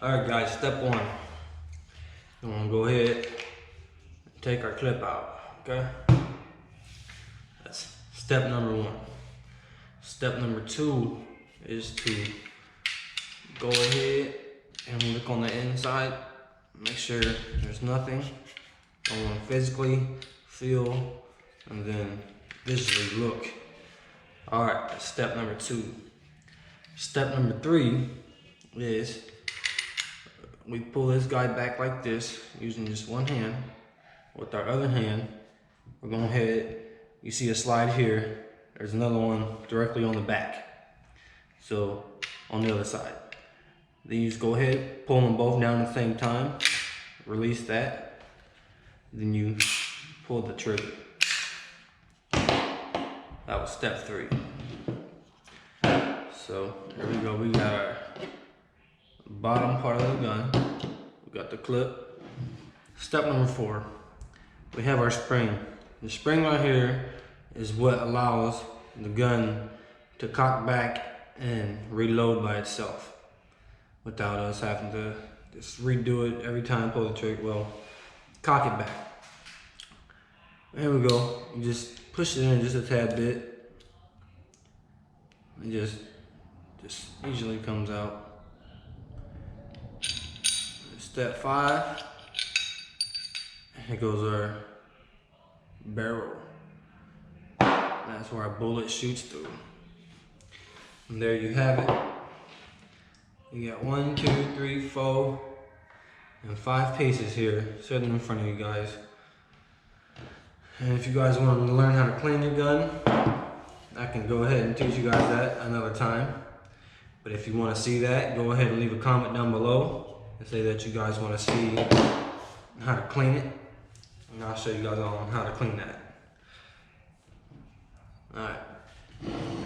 Alright guys, step one. I'm gonna go ahead and take our clip out, okay? That's step number one. Step number two is to go ahead and look on the inside, make sure there's nothing. I want to physically feel and then visually look. Alright, that's step number two. Step number three is we pull this guy back like this using just one hand. With our other hand, we're going ahead, you see a slide here, there's another one directly on the back. So on the other side. Then you just go ahead, pull them both down at the same time, release that, then you pull the trigger. That was step three. So here we go, we got our bottom part of the gun, we got the clip. Step number four, we have our spring. The spring right here is what allows the gun to cock back and reload by itself without us having to just redo it every time, pull the trigger. Well, cock it back. There we go. You just push it in just a tad bit. It just easily comes out. Step five, here goes our barrel. That's where our bullet shoots through. And there you have it. You got 1, 2, 3, 4, and 5 pieces here sitting in front of you guys. And if you guys want to learn how to clean your gun, I can go ahead and teach you guys that another time. But if you want to see that, go ahead and leave a comment down below and say that you guys want to see how to clean it. And I'll show you guys all on how to clean that. Alright.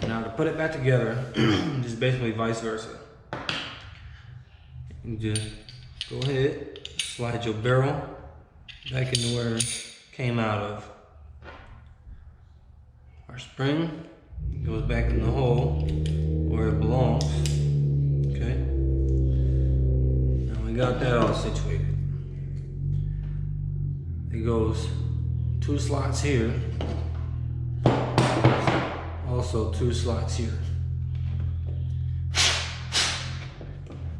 Now to put it back together, just basically vice versa. You just go ahead, slide your barrel back into where it came out of. Our spring goes back in the hole where it belongs. Okay. Now we got that all situated. It goes 2 slots here. Also 2 slots here.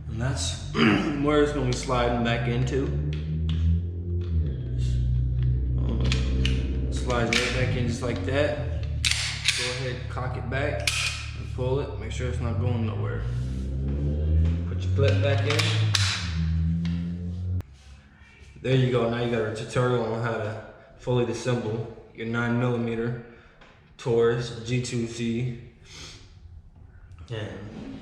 And that's where it's going to be sliding back into. Slides right back in just like that. Go ahead, cock it back and pull it. Make sure it's not going nowhere. Put your clip back in. There you go. Now you got a tutorial on how to fully disassemble your 9mm Taurus G2C and